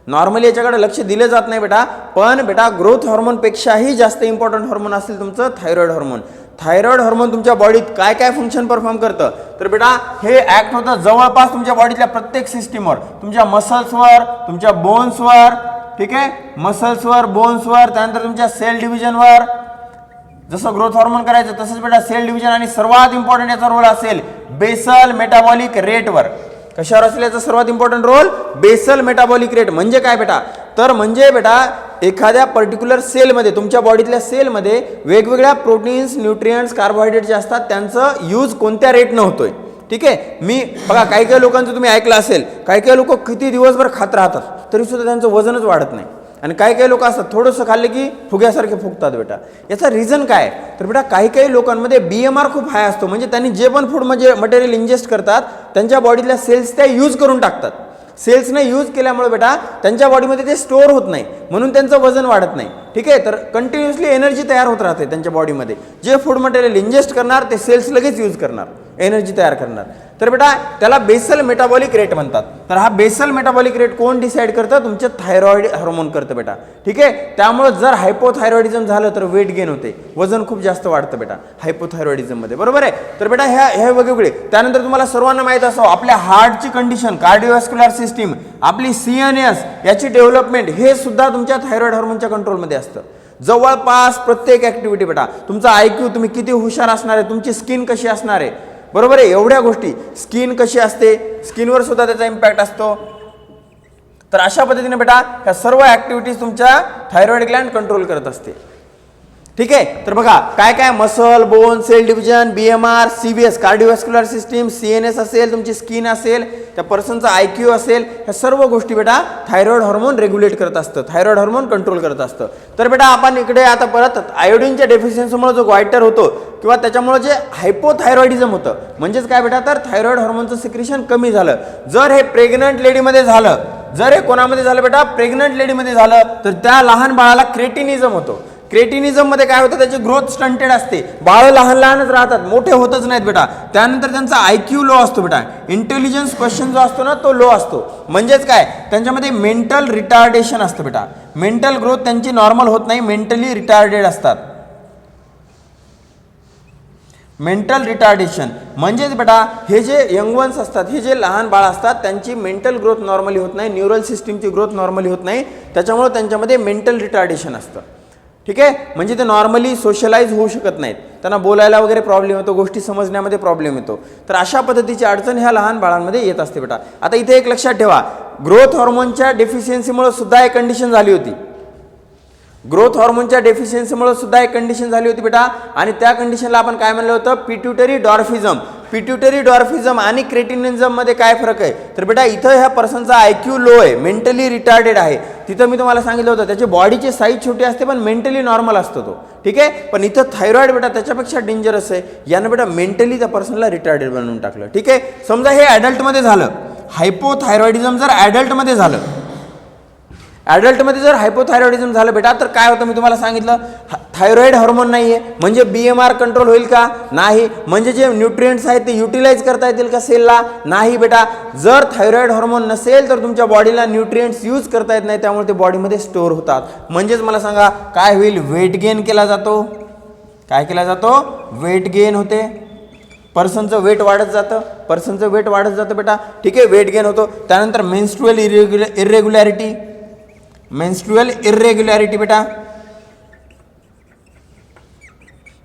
नॉर्मली याच्याकडे लक्ष दिलं जात नाही बेटा, पण बेटा ग्रोथ हॉर्मोनपेक्षाही जास्त इम्पॉर्टंट हॉर्मोन असेल तुमचं थायरॉइड हॉर्मोन. थायरॉइड हॉर्मोन तुमच्या बॉडीत काय काय फंक्शन परफॉर्म करतं, तर बेटा हे ऍक्ट होतं जवळपास तुमच्या बॉडीतल्या प्रत्येक सिस्टीमवर, तुमच्या मसल्सवर, तुमच्या बोन्सवर, ठीक आहे, मसल्सवर, बोन्सवर, त्यानंतर तुमच्या सेल डिव्हिजनवर. जसं ग्रोथ हॉर्मोन करायचं तसंच बेटा सेल डिव्हिजन आणि सर्वात इम्पॉर्टंट याचा रोल असेल बेसल मेटाबॉलिक रेटवर. कशावर असेल याचा सर्वात important role? Basal metabolic rate. म्हणजे काय बेटा, तर म्हणजे बेटा एखाद्या पर्टिक्युलर सेलमध्ये, तुमच्या बॉडीतल्या सेलमध्ये वेगवेगळ्या प्रोटीन्स, न्यूट्रियंट्स, कार्बोहायड्रेट जे असतात त्यांचं यूज कोणत्या रेटनं होतोय. ठीक आहे, मी बघा काही काही लोकांचं तुम्ही ऐकलं असेल, काही काही लोक किती दिवसभर खात राहतात तरी सुद्धा त्यांचं वजनच वाढत नाही, आणि काही काही लोक असतात थोडंसं खाल्ले की फुग्यासारखे फुगतात बेटा. याचा रिझन काय? तर बेटा काही काही लोकांमध्ये BMR खूप हाय असतो, म्हणजे त्यांनी जे पण फूड म्हणजे मटेरियल इंजेस्ट करतात त्यांच्या बॉडीतल्या सेल्स त्या यूज करून टाकतात. सेल्सने यूज केल्यामुळे बेटा त्यांच्या बॉडीमध्ये ते स्टोअर होत नाही, म्हणून त्यांचं वजन वाढत नाही. ठीक आहे, तर कंटिन्युअसली एनर्जी तयार होत राहते त्यांच्या बॉडीमध्ये. जे फूड मटेरियल इंजेस्ट करणार ते सेल्स लगेच यूज करणार, एनर्जी तयार करणार. तर बेटा त्याला बेसल मेटाबॉलिक रेट म्हणतात. तर हा बेसल मेटाबॉलिक रेट कोण डिसाईड करतं? तुमचं थायरॉइड हार्मोन करतं बेटा. ठीक आहे, त्यामुळे जर हायपोथायरॉइडिझम झालं तर वेट गेन होते, वजन खूप जास्त वाढतं बेटा हायपोथायरॉइडिझममध्ये, बरोबर आहे. तर बेटा ह्या वेगवेगळे. त्यानंतर तुम्हाला सर्वांना माहीत असावं आपल्या हार्टची कंडिशन, कार्डिओव्हास्क्युलर सिस्टीम, आपली CNS याची डेव्हलपमेंट हे सुद्धा तुमच्या थायरॉइड हार्मोनच्या कंट्रोलमध्ये असतं. जवळपास प्रत्येक ऍक्टिव्हिटी बेटा, तुमचा IQ, तुम्ही किती हुशार असणार आहे, तुमची स्किन कशी असणार आहे, बरोबर आहे, एवढ्या गोष्टी, स्किन कशी असते, स्किनवर सुद्धा त्याचा इम्पॅक्ट असतो. तर अशा पद्धतीने बेटा ह्या सर्व ऍक्टिव्हिटीज तुमच्या थायरॉइड ग्लँड कंट्रोल करत असते. ठीक आहे, तर बघा काय काय, muscle, bone, cell division, BMR, CVS, cardiovascular system, CNS असेल, तुमची स्किन असेल, त्या पर्सनचा IQ असेल, ह्या सर्व गोष्टी बेटा थायरॉइड हार्मोन रेग्युलेट करत असतं, थायरॉइड हार्मोन कंट्रोल करत असतं. तर बेटा आपण इकडे आता परत आयोडीनच्या डेफिशियन्सीमुळे जो गॉयटर होतो किंवा त्याच्यामुळे जे हायपोथायरॉइडिझम होतं, म्हणजेच काय बेटा, तर थायरॉइड हार्मोनचं सिक्रेशन कमी झालं. जर हे प्रेग्नंट लेडीमध्ये झालं, जर हे कोणामध्ये झालं बेटा, प्रेग्नंट लेडीमध्ये झालं, तर त्या लहान बाळाला क्रेटिनिझम होतो. क्रेटिनिझम मध्ये काय होतं, त्याची ग्रोथ स्टंटेड असते, बाळ लहान लहानच राहतात, मोठे होतच नाहीत बेटा. त्यानंतर त्यांचा IQ लो असतो बेटा, इंटेलिजन्स क्वेश्चन जो असतो ना तो लो असतो. म्हणजेच काय, त्यांच्यामध्ये मेंटल रिटार्डेशन असतं बेटा, मेंटल ग्रोथ त्यांची नॉर्मल होत नाही, मेंटली रिटार्डेड असतात. मेंटल रिटार्डेशन म्हणजेच बेटा हे जे यंग वन्स असतात, हे जे लहान बाळ असतात, त्यांची मेंटल ग्रोथ नॉर्मली होत नाही, न्यूरल सिस्टीमची ग्रोथ नॉर्मली होत नाही, त्याच्यामुळे त्यांच्यामध्ये मेंटल रिटार्डेशन असतं. ठीक आहे, म्हणजे ते नॉर्मली सोशलाइज होऊ शकत नाहीत, त्यांना बोलायला वगैरे प्रॉब्लेम येतो, गोष्टी समजण्यामध्ये प्रॉब्लेम येतो. तर अशा पद्धतीची अडचण ह्या लहान बाळांमध्ये येत असते बेटा. आता इथे एक लक्षात ठेवा, ग्रोथ हॉर्मोनच्या डेफिशियन्सीमुळे सुद्धा एक कंडिशन झाली होती, ग्रोथ हॉर्मोनच्या डेफिशियन्सीमुळे सुद्धा एक कंडिशन झाली होती बेटा, आणि त्या कंडिशनला आपण काय म्हणलं होतं, पिट्युटरी डॉर्फिझम. पिट्युटरी डॉर्फिझम आणि क्रेटिनिझम मध्ये काय फरक आहे, तर बेटा इथं ह्या पर्सनचा IQ लो आहे, मेंटली रिटार्डेड आहे. तिथं मी तुम्हाला सांगितलं होतं त्याची बॉडीची साईज छोटी असते पण मेंटली नॉर्मल असतो तो. ठीक आहे, पण इथं थायरॉइड बेटा त्याच्यापेक्षा डेंजरस आहे, यानं बेटा मेंटली त्या पर्सनला रिटार्डेड बनवून टाकलं. ठीक आहे, समजा हे ॲडल्टमध्ये झालं, हायपोथायरॉइडिझम जर ॲडल्टमध्ये झालं, ॲडल्टमध्ये जर हायपोथायरॉइडिझम झालं बेटा, तर काय होतं मी तुम्हाला सांगितलं, थायरॉइड हार्मोन नाही आहे, म्हणजे BMR कंट्रोल होईल का? नाही. म्हणजे जे न्यूट्रिएंट्स आहेत ते युटिलाइज करता येतील का सेलला? नाही बेटा. जर थायरॉइड हार्मोन नसेल तर तुमच्या बॉडीला न्यूट्रिएंट्स यूज करता येत नाही, त्यामुळे ते बॉडीमध्ये स्टोअर होतात. म्हणजेच मला सांगा काय होईल, वेट गेन केला जातो. काय केला जातो? वेट गेन होते, पर्सनचं वेट वाढत जातं, पर्सनचं वेट वाढत जातं बेटा. ठीक आहे, वेट गेन होतो. त्यानंतर मेन्स्ट्रुअल इरेग्युलॅरिटी, मेन्स्ट्रुअल इरेग्युलॅरिटी बेटा,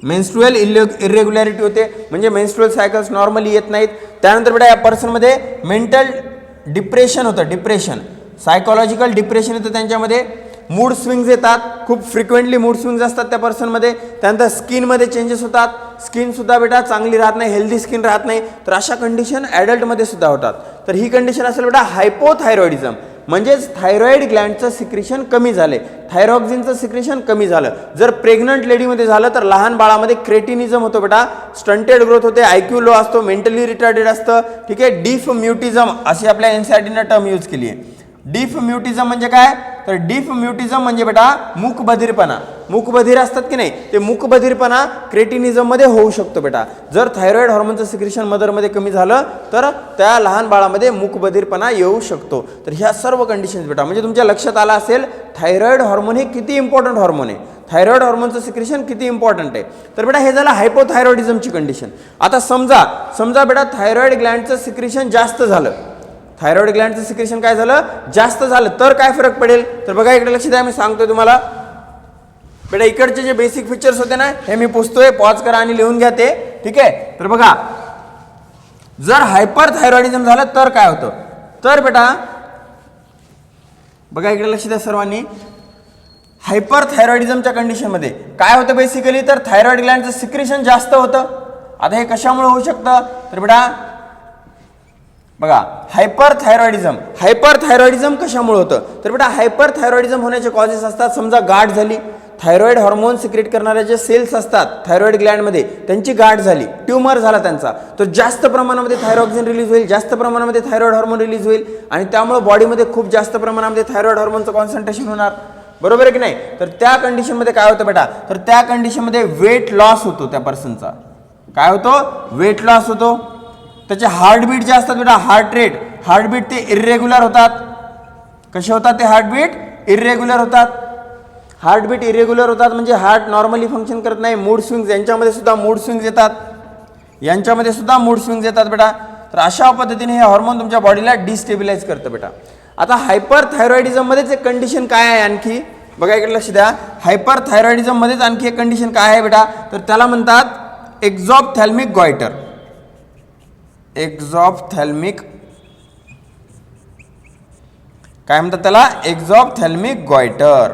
मेन्स्ट्रुअल इरेग्युलॅरिटी होते, म्हणजे मेन्स्ट्रुअल सायकल्स नॉर्मली येत नाहीत. त्यानंतर बेटा या पर्सनमध्ये मेंटल डिप्रेशन होतं, डिप्रेशन, सायकोलॉजिकल डिप्रेशन येतं त्यांच्यामध्ये. मूड स्विंग्स येतात, खूप फ्रिक्वेंटली मूड स्विंग्स असतात त्या पर्सनमध्ये. त्यानंतर स्किनमध्ये चेंजेस होतात, स्किनसुद्धा बेटा चांगली राहत नाही, हेल्दी स्किन राहत नाही. तर अशा कंडिशन ॲडल्टमध्ये सुद्धा होतात. तर ही कंडिशन असेल बेटा हायपोथायरॉइडिझम, म्हणजेच थायरॉइड ग्लँडचं सिक्रेशन कमी झाले, थायरॉक्झिनचं सिक्रेशन कमी झालं. जर प्रेग्नंट लेडीमध्ये झालं तर लहान बाळामध्ये क्रेटिनिझम होतो बेटा, स्टंटेड ग्रोथ होते, IQ लो असतो, मेंटली रिटार्डेड असतं. ठीक आहे, डिफ म्युटिझम अशी आपल्या NCERT टर्म यूज केली आहे. डिफम्युटिझम म्हणजे काय, तर डिफम्युटिझम म्हणजे बेटा मूकबधीरपणा. मूकबधीर असतात की नाही, ते मूकबधीरपणा क्रेटिनिझममध्ये होऊ शकतो बेटा. जर थायरॉइड हॉर्मोनचं सिक्रेशन मदरमध्ये कमी झालं तर त्या लहान बाळामध्ये मूकबधीरपणा येऊ शकतो. तर ह्या सर्व कंडिशन्स बेटा म्हणजे तुमच्या लक्षात आलं असेल थायरॉइड हॉर्मोन हे किती इम्पॉर्टंट हॉर्मोन आहे, थायरॉइड हॉर्मोनचं सिक्रेशन किती इम्पॉर्टंट आहे. तर बेटा हे झालं हायपोथायरॉइडिझमची कंडिशन. आता समजा बेटा थायरॉइड ग्लँडचं सिक्रेशन जास्त झालं, थायरॉइड ग्लँडचं सिक्रेशन काय झालं, जास्त झालं, तर काय फरक पडेल. तर बघा इकडे लक्ष द्या, मी सांगतोय तुम्हाला बेटा. इकडचे जे बेसिक फीचर्स होते ना हे मी पुसतोय, पॉज करा आणि लिहून घ्या ते, ठीक आहे. तर बघा जर हायपर थायरॉइडिझम झालं तर काय होतं, तर बेटा बघा इकडे लक्ष द्या सर्वांनी. हायपर थायरॉइडिझमच्या कंडिशनमध्ये काय होतं बेसिकली, तर थायरॉइड ग्लँडचं सिक्रेशन जास्त होतं. आता हे कशामुळे होऊ शकतं, तर बेटा बघा हायपर थायरॉइडिझम कशामुळे होतं, तर बेटा हायपर थायरॉइडिझम होण्याचे कॉजेस असतात. समजा गाठ झाली, थायरॉइड हॉर्मोन सिक्रेट करणारे जे सेल्स असतात थायरॉइड ग्लँडमध्ये त्यांची गाठ झाली, ट्यूमर झाला त्यांचा, तर जास्त प्रमाणामध्ये थायरॉक्सिन रिलीज होईल, जास्त प्रमाणामध्ये थायरॉइड हॉर्मोन रिलीज होईल आणि त्यामुळे बॉडीमध्ये खूप जास्त प्रमाणामध्ये थायरॉइड हॉर्मोनचं कॉन्सन्ट्रेशन होणार, बरोबर आहे की नाही. तर त्या कंडिशनमध्ये काय होतं बेटा, तर त्या कंडिशनमध्ये वेट लॉस होतो त्या पर्सनचा. काय होतो, वेट लॉस होतो. त्याचे हार्टबीट जे असतात बेटा, हार्टबीट ते इर्रेग्युलर होतात. कसे होतात ते हार्टबीट इर्रेग्युलर होतात. हार्टबीट इरेग्युलर होतात म्हणजे हार्ट नॉर्मली फंक्शन करत नाही. मूड स्विंग्स यांच्यामध्ये सुद्धा मूड स्विंग्स येतात बेटा. तर अशा पद्धतीने हे हॉर्मोन तुमच्या बॉडीला डिस्टेबिलाइज करतं बेटा. आता हायपर थायरॉइडिझममध्येच एक कंडिशन काय आहे आणखी, बघा इकडे लक्ष द्या. हायपर थायरॉइडिझममध्येच आणखी एक कंडिशन काय आहे बेटा, तर त्याला म्हणतात एक्झॉप्थॅल्मिक गॉयटर. काय म्हणतात त्याला, एक्झॉप्थॅल्मिक गॉयटर.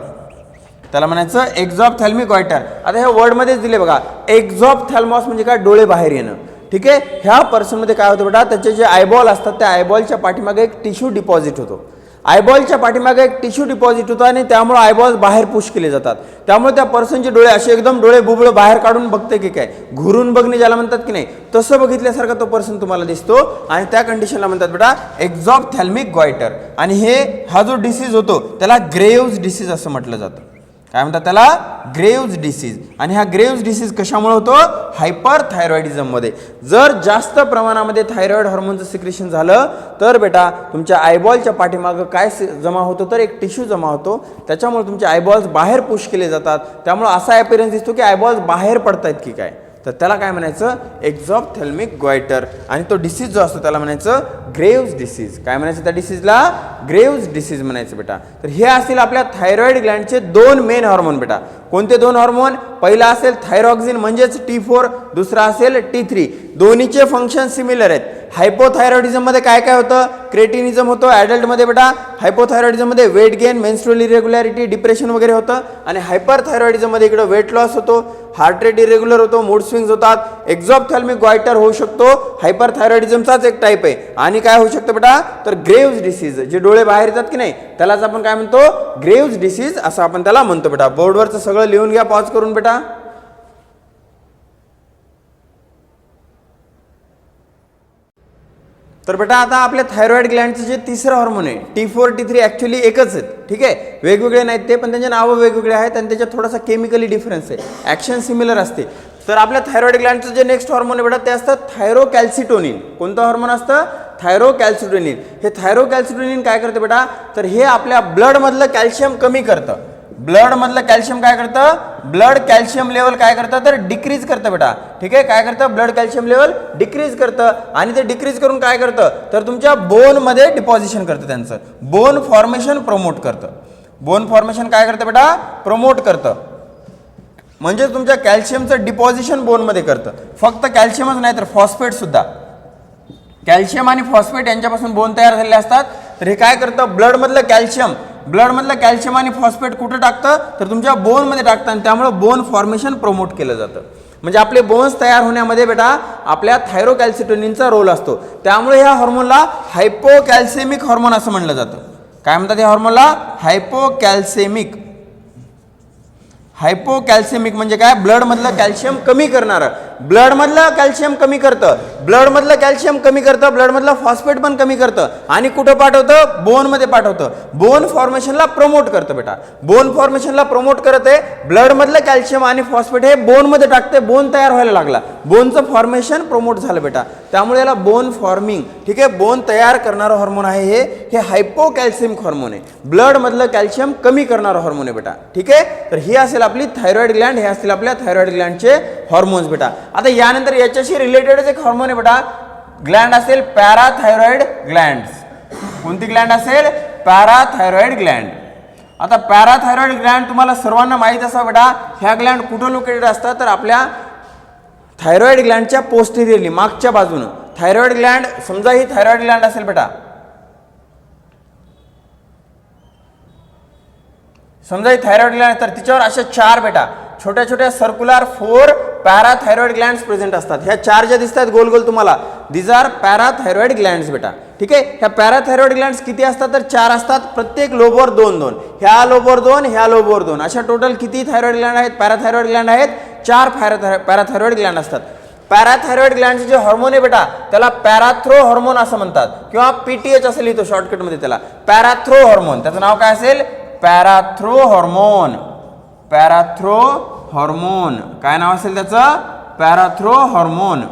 त्याला म्हणायचं एक्झॉप्थॅल्मिक गॉयटर. आता ह्या वर्डमध्येच दिले बघा, एक्झॉप्थॅल्मॉस म्हणजे काय, डोळे बाहेर येणं, ठीक आहे. ह्या पर्सनमध्ये काय होतं बेटा, त्याचे जे आयबॉल असतात त्या आयबॉलच्या पाठीमागे एक टिश्यू डिपॉझिट होतो. आयबॉलच्या पाठीमागे एक टिश्यू डिपॉझिट होतं आणि त्यामुळे आयबॉल्स बाहेर पुश केले जातात. त्यामुळे त्या पर्सनचे डोळे असे एकदम डोळे बुबळं बाहेर काढून बघते की काय, घुरून बघणे ज्याला म्हणतात की नाही, तसं बघितल्यासारखा तो पर्सन तुम्हाला दिसतो आणि त्या कंडिशनला म्हणतात बेटा एक्झॉप्थॅल्मिक गॉयटर. आणि हा जो डिसीज होतो त्याला ग्रेव्हज डिसीज असं म्हटलं जातं. काय म्हणतात त्याला, ग्रेव्हज डिसीज. आणि हा ग्रेव्हज डिसीज कशामुळे होतो, हायपर थायरॉइडिझममध्ये. जर जास्त प्रमाणामध्ये थायरॉइड हॉर्मोनचं सिक्रेशन झालं तर बेटा तुमच्या आयबॉलच्या पाठीमागं काय जमा होतो, तर एक टिश्यू जमा होतो. त्याच्यामुळे तुमचे आयबॉल्स बाहेर पुश केले जातात. त्यामुळे असा अपीअरन्स दिसतो की आयबॉल्स बाहेर पडतायत की काय, तर त्याला काय म्हणायचं, एक्झॉप्थॅल्मिक गॉयटर. आणि तो डिसीज जो असतो त्याला म्हणायचं ग्रेव्हज डिसीज. काय म्हणायचं त्या डिसीजला, ग्रेव्हज डिसीज म्हणायचं बेटा. तर हे असतील आपल्या थायरॉइड ग्लँडचे दोन मेन हॉर्मोन बेटा. कोणते दोन हॉर्मोन, पहिला असेल थायरॉक्सिन म्हणजेच T4, दुसरा असेल T3. दोन्हीचे फंक्शन सिमिलर आहेत. हायपोथायरॉइडिझममध्ये काय काय होतं, क्रेटिनिझम होतं ॲडल्टमध्ये बेटा. हायपोथायरॉइडिझममध्ये वेट गेन, मेन्स्ट्रुअल इरेग्युलॅरिटी, डिप्रेशन वगैरे होतं. आणि हायपर थायरॉइडिझममध्ये इकडं वेट लॉस होतो, हार्ट रेट इरेग्युलर होतो, मूड स्विंग्स होतात. एक्झॉप्थॅल्मिक गॉयटर होऊ शकतो, हायपर थायरॉइडिझमचाच एक टाईप आहे. आणि काय होऊ शकतं बेटा, तर ग्रेव्हज डिसीज, जे डोळे बाहेर येतात की नाही त्यालाच आपण काय म्हणतो, ग्रेव्हज डिसीज असं आपण त्याला म्हणतो बेटा. बोर्डवरचं सगळं लिहून घ्या पॉज करून बेटा. तर बेटा आता आपल्या थायरॉइड ग्लँडचं जे तिसरं हॉर्मोन आहे T4, T3 ॲक्च्युली एकच आहेत, ठीक आहे. वेगवेगळे नाहीत ते, पण त्यांचे नावं वेगवेगळे आहेत आणि त्याच्यात थोडासा केमिकली डिफरन्स आहे, ॲक्शन सिमिलर असते. तर आपल्या थायरॉइड ग्लँडचं जे नेक्स्ट हॉर्मोन आहे बेटा ते असतं थायरोकॅल्सिटोनिन. कोणतं हॉर्मोन असतं, थायरोकॅल्सिटोनिन. हे थायरोकॅल्सिटोनिन काय करतं बेटा, तर हे आपल्या ब्लडमधलं कॅल्शियम कमी करतं. ब्लडमधलं कॅल्शियम काय करतं, ब्लड कॅल्शियम लेवल काय करतं, तर डिक्रीज करतं बेटा, ठीक आहे. काय करतं, ब्लड कॅल्शियम लेवल डिक्रीज करतं. आणि ते डिक्रीज करून काय करतं, तर तुमच्या बोनमध्ये डिपॉझिशन करतं, त्यांचं बोन फॉर्मेशन प्रमोट करतं. बोन फॉर्मेशन काय करतं बेटा, प्रमोट करतं. म्हणजे तुमच्या कॅल्शियमचं डिपॉझिशन बोनमध्ये करतं. फक्त कॅल्शियमच नाही तर फॉस्फेट सुद्धा, कॅल्शियम आणि फॉस्फेट यांच्यापासून बोन तयार झालेले असतात. तर हे काय करतं, ब्लडमधलं कॅल्शियम आणि फॉस्फेट कुठं टाकतं, तर तुमच्या बोनमध्ये टाकतं आणि त्यामुळे बोन फॉर्मेशन प्रमोट केलं जातं. म्हणजे आपले बोन्स तयार होण्यामध्ये बेटा आपल्या थायरोकॅल्सिटोनिनचा रोल असतो. त्यामुळे ह्या हॉर्मोनला हायपोकॅल्सेमिक हॉर्मोन असं म्हणलं जातं. काय म्हणतात या हॉर्मोनला, हायपोकॅल्सेमिक. हायपोकॅल्सेमिक म्हणजे काय, ब्लडमधलं कॅल्शियम कमी करणारं. ब्लडमधलं कॅल्शियम कमी करतं, ब्लडमधलं कॅल्शियम कमी करतं, ब्लडमधलं फॉस्फेट पण कमी करतं आणि कुठं पाठवतं, बोनमध्ये पाठवतं, बोन फॉर्मेशनला प्रमोट करतं बेटा, बोन फॉर्मेशनला प्रमोट करत आहे, ब्लडमधलं कॅल्शियम आणि फॉस्फेट हे बोनमध्ये टाकते, बोन तयार व्हायला लागला, बोनचं फॉर्मेशन प्रमोट झालं बेटा, त्यामुळे याला बोन फॉर्मिंग, ठीक आहे, बोन तयार करणारं हॉर्मोन आहे हे हायपोकॅल्सिमिक हॉर्मोन आहे, ब्लडमधलं कॅल्शियम कमी करणारं हॉर्मोन आहे बेटा, ठीक आहे. तर ही असेल आपली थायरॉइड ग्लँड, हे असतील आपल्या थायरॉइड ग्लँडचे हॉर्मोन्स बेटा. आता यानंतर याच्याशी रिलेटेडच एक हॉर्मोन आहे बेटा, ग्लँड असेल पॅराथायरॉइड ग्लँड. कोणती ग्लँड असेल, पॅराथायरॉइड ग्लँड. आता पॅराथायरॉइड ग्लँड तुम्हाला सर्वांना माहित असावं बेटा, ह्या ग्लँड कुठं लोकेटेड असतात, तर आपल्या थायरॉइड ग्लँडच्या पोस्टेरियरली, मागच्या बाजूनं. थायरॉइड ग्लँड, समजा ही थायरॉइड ग्लँड असेल बेटा, समजा ही थायरॉइड ग्लँड, तर तिच्यावर अशा 4 बेटा छोट्या छोट्या सर्क्युलर 4 पॅराथायरॉइड ग्लँड्स प्रेझेंट असतात. ह्या 4 ज्या दिसतात गोल गोल तुम्हाला, दीज आर पॅराथायरॉइड ग्लँड्स बेटा, ठीक आहे. ह्या पॅराथायरॉइड ग्लँड्स किती असतात, तर 4 असतात, प्रत्येक लोबवर 2-2, ह्या लोबवर 2, ह्या लोबवर 2, अशा टोटल किती थायरॉइड ग्लँड आहेत, पॅराथायरॉइड ग्लँड आहेत, 4 पॅराथायरॉइड ग्लँड असतात. पॅराथायरॉइड ग्लँडचे जे हॉर्मोन आहे बेटा, त्याला पॅराथ्रो हॉर्मोन असं म्हणतात, किंवा पीटीएच असं लिहितो शॉर्टकटमध्ये त्याला, पॅराथ्रो हॉर्मोन. त्याचं नाव काय असेल, पॅराथ्रो हॉर्मोन. पॅराथ्रो हॉर्मोन काय नाव असेल त्याचं, पॅराथ्रो हॉर्मोन.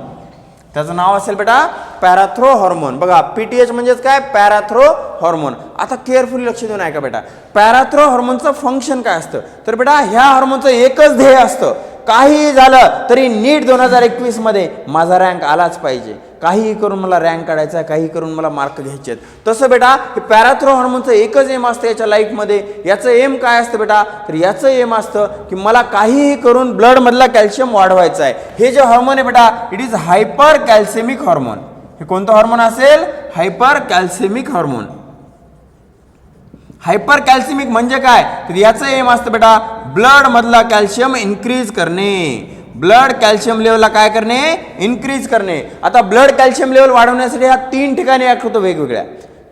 त्याचं नाव असेल बेटा पॅराथ्रो हॉर्मोन. बघा पीटीएच म्हणजेच काय, पॅराथ्रो हॉर्मोन. आता केअरफुली लक्ष देऊन ऐका बेटा, पॅराथ्रो हॉर्मोनचं फंक्शन काय असतं, तर बेटा ह्या हॉर्मोनचं एकच ध्येय असतं, काही झालं तरी नीट 2021 मध्ये माझा रँक आलाच पाहिजे, काहीही करून मला रँक काढायचा आहे, काही करून मला मार्क घ्यायचे आहेत. तसं बेटा हे पॅराथ्रो हॉर्मोनचं एकच एम असतं याच्या लाईफमध्ये. याचं एम काय असतं बेटा, तर याचं एम असतं की मला काहीही करून ब्लडमधला कॅल्शियम वाढवायचं आहे. हे जे हॉर्मोन आहे बेटा, इट इज हायपर कॅल्सिमिक हॉर्मोन. हे कोणतं हॉर्मोन असेल, हायपर कॅल्सिमिक हॉर्मोन. हायपर कॅल्सिमिक म्हणजे काय, तर याचं एम असतं बेटा ब्लड मधला कॅल्शियम इन्क्रीज करणे, ब्लड कॅल्शियम लेवलला काय करणे, इन्क्रीज करणे. आता ब्लड कॅल्शियम लेवल वाढवण्यासाठी हा 3 ठिकाणी ऍक्ट होतो, वेगवेगळ्या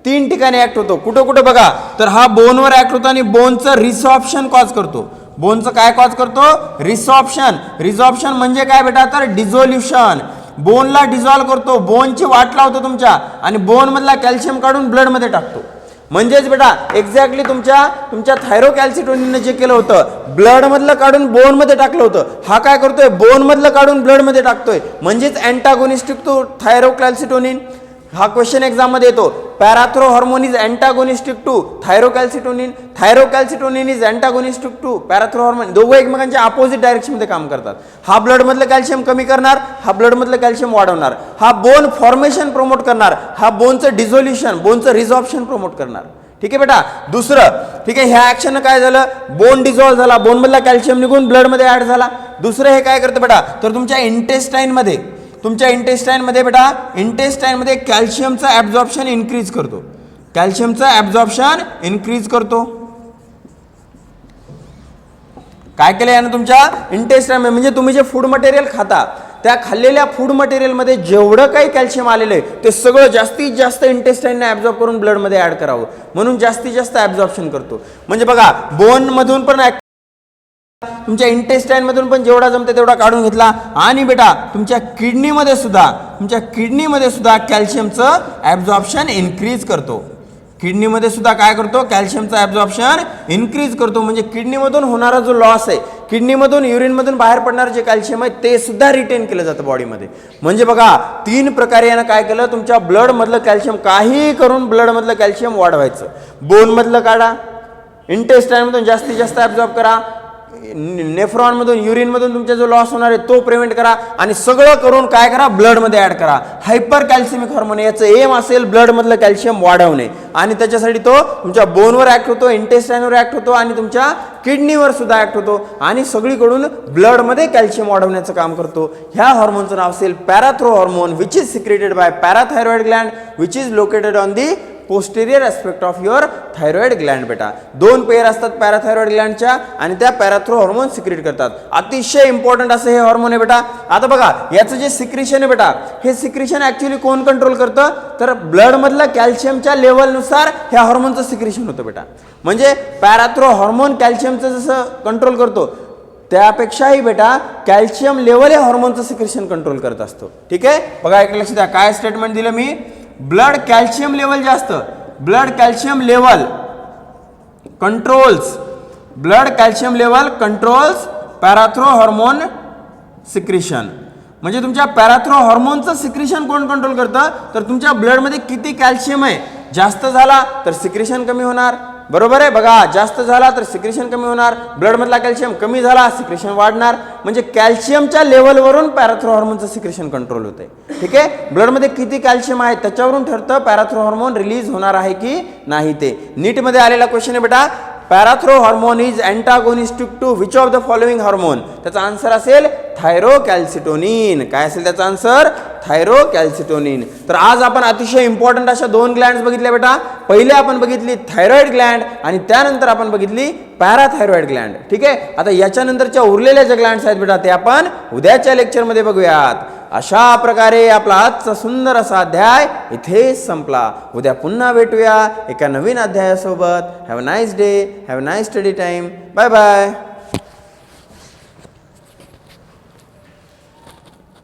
3 ठिकाणी ऍक्ट होतो. कुठं कुठं बघा, तर हा बोनवर ऍक्ट होतो आणि बोनचं रिसॉप्शन कॉज करतो. बोनचं काय कॉज करतो, रिसॉप्शन. रिसॉप्शन म्हणजे काय बेटा, तर डिझोल्युशन, बोनला डिझॉल्व करतो, बोनची वाट लावतो तुमच्या, आणि बोन मधला कॅल्शियम काढून ब्लड मध्ये टाकतो. म्हणजेच बेटा एक्झॅक्टली तुमच्या थायरोकॅल्सिटोनिनने जे केलं होतं, ब्लड मधलं काढून बोन मध्ये टाकलं होतं, हा काय करतोय, बोन मधलं काढून ब्लड मध्ये टाकतोय, म्हणजेच अँटागोनिस्टिक टू थायरोकॅल्सिटोनिन. हा क्वेश्चन एक्झाम मध्ये येतो. Parathormone is antagonistic to thyrocalcitonin, thyrocalcitonin is antagonistic to parathormone. दोघं एकमेकांच्या अपोजिट डायरेक्शन मध्ये काम करतात. हा ब्लड मधलं कॅल्शियम कमी करणार, हा ब्लड मधलं कॅल्शियम वाढवणार, हा बोन फॉर्मेशन प्रमोट करणार, हा बोनचं डिझोल्युशन, बोनचं रिझॉर्प्शन प्रमोट करणार. ठीक आहे बेटा. दुसरं, ठीक आहे, ह्या ऍक्शन काय झालं, बोन डिझॉल्व झाला, बोन मधला कॅल्शियम निघून ब्लड मध्ये ऍड झाला. दुसरं हे काय करतं बेटा, तर तुमच्या इंटेस्टाईन मध्ये बेटा, इंटेस्टाईन मध्ये कॅल्शियमचं ऍब्झॉर्प्शन इन्क्रीज करतो, कॅल्शियमचं ऍब्झॉर्प्शन इन्क्रीज करतो. काय केलं यानं तुमच्या इंटेस्टाईन, म्हणजे तुम्ही जे फूड मटेरियल खाता, त्या खाल्लेल्या फूड मटेरियलमध्ये जेवढं काही कॅल्शियम आलेलं आहे ते सगळं जास्तीत जास्त इंटेस्टाईनने ॲब्झॉर्ब करून ब्लडमध्ये ॲड करावं, म्हणून जास्तीत जास्त ॲब्झॉर्प्शन करतो. म्हणजे बघा, बोनमधून पण तुमच्या इंटेस्टाईन मधून पण जेवढा जमते तेवढा काढून घेतला, आणि बेटा तुमच्या किडनीमध्ये सुद्धा कॅल्शियमचं ॲब्झॉर्प्शन इन्क्रीज करतो. किडनीमध्ये सुद्धा काय करतो, कॅल्शियमचं ॲब्झॉर्प्शन इन्क्रीज करतो. म्हणजे किडनीमधून होणारा जो लॉस आहे, किडनीमधून युरिनमधून बाहेर पडणारं जे कॅल्शियम आहे ते सुद्धा रिटेन केलं जातं बॉडीमध्ये. म्हणजे बघा 3 प्रकारे यानं काय केलं, तुमच्या ब्लडमधलं कॅल्शियम, काही करून ब्लडमधलं कॅल्शियम वाढवायचं. बोनमधलं काढा, इंटेस्टाईनमधून जास्तीत जास्त ॲब्झॉर्ब करा, नेफ्रॉनमधून युरिनमधून तुमचा जो लॉस होणार आहे तो प्रिव्हेंट करा, आणि सगळं करून काय करा, ब्लडमध्ये ॲड करा. हायपर कॅल्सिमिक हॉर्मोन याचं एम असेल ब्लडमधलं कॅल्शियम वाढवणे, आणि त्याच्यासाठी तो तुमच्या बोनवर ॲक्ट होतो, इंटेस्टाईनवर ॲक्ट होतो, आणि तुमच्या किडनीवर सुद्धा ॲक्ट होतो, आणि सगळीकडून ब्लडमध्ये कॅल्शियम वाढवण्याचं काम करतो. ह्या हॉर्मोनचं नाव असेल parathormone, which is secreted by parathyroid gland, which is located on the posterior aspect of your thyroid gland. बेटा 2 पेयर असतात पॅराथायरॉइड ग्लँडच्या, आणि त्या पॅराथ्रो हॉर्मोन सिक्रेट करतात. अतिशय इम्पॉर्टंट असं हे हॉर्मोन आहे बेटा. आता बघा याचं जे सिक्रेशन आहे बेटा, हे सिक्रेशन ऍक्च्युअली कोण कंट्रोल करतं, तर ब्लडमधलं कॅल्शियमच्या लेवलनुसार ह्या हॉर्मोनचं सिक्रेशन होतं बेटा. म्हणजे पॅराथ्रो हॉर्मोन कॅल्शियमचं जसं कंट्रोल करतो, त्यापेक्षाही बेटा कॅल्शियम लेवल हे हॉर्मोनचं सिक्रेशन कंट्रोल करत असतो. ठीक आहे, बघा एक लक्ष द्या, काय स्टेटमेंट दिलं मी, ब्लड कॅल्शियम लेवल जास्त, blood calcium level controls, blood calcium level controls parathormone secretion. म्हणजे तुमच्या पॅराथ्रो हॉर्मोनचं सिक्रेशन कोण कंट्रोल करतं, तर तुमच्या ब्लडमध्ये किती कॅल्शियम आहे, जास्त झाला तर सिक्रेशन कमी होणार, बरोबर आहे. बघा जास्त झाला तर सिक्रेशन कमी होणार, ब्लडमधला कॅल्शियम कमी झाला सिक्रेशन वाढणार. म्हणजे कॅल्शियमच्या लेवलवरून पॅराथ्रो हॉर्मोनचं सिक्रेशन कंट्रोल होते. ठीक आहे, ब्लडमध्ये किती कॅल्शियम आहे त्याच्यावरून ठरतं पॅराथ्रो हॉर्मोन रिलीज होणार आहे की नाही ते. नीटमध्ये आलेला क्वेश्चन आहे बेटा, parathormone is antagonistic to which of the following hormone. त्याचा आन्सर असेल थायरोकॅल्सिटोनिन. काय असेल त्याचा आन्सर, थायरोकॅल्सिटोनिन. तर आज आपण अतिशय इम्पॉर्टंट अशा दोन ग्लँड्स बघितल्या बेटा. पहिले आपण बघितली थायरॉइड ग्लँड आणि त्यानंतर आपण बघितली पॅराथायरॉइड ग्लँड. ठीक आहे, आता याच्यानंतरच्या उरलेल्या ज्या ग्लँड्स आहेत बेटा ते आपण उद्याच्या लेक्चरमध्ये बघूयात. अशा प्रकारे आपला आजचा सुंदर असा अध्याय इथे संपला. उद्या पुन्हा भेटूया एका नवीन अध्यायासोबत. Have a nice day, have a nice study time. Bye bye.